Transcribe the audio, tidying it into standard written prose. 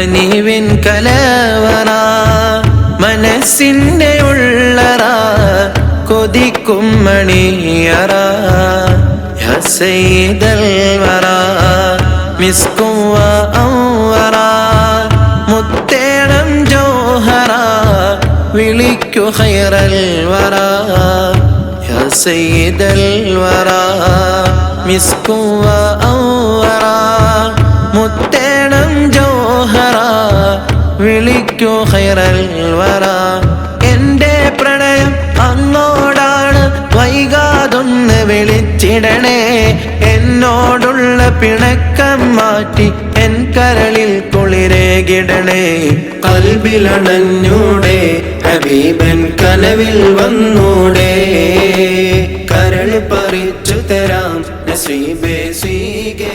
കനിവിൻ കലവറ മനസ്സിൻ്റെ ഉള്ളറ കൊതിക്കും മണിയറ യാ സയ്യിദൽ വറ മിസ്കും വ അൻവറ മുത്തേണം ജോഹറ വിളിക്കു ഖൈറൽ വറ യാ സയ്യിദൽ വറ മിസ്കും വ അൻവറ മുത്തേണം ജോഹറ വിളിക്കു ഖൈറൽ വറ എൻ്റെ പ്രണയം അങ്ങോടാണ് വൈകാതൊന്ന് വിളിച്ചിടണേ എന്നോടുള്ള പിണക്കം മാറ്റി എൻ കരളിൽ കുളിരേകിടണേ കൽബിലണഞ്ഞൂടെ ഹബീബൻ കനവിൽ വന്നൂടെ കരൾ പറിച്ചു തരാം നസീബേ സ്വീകേ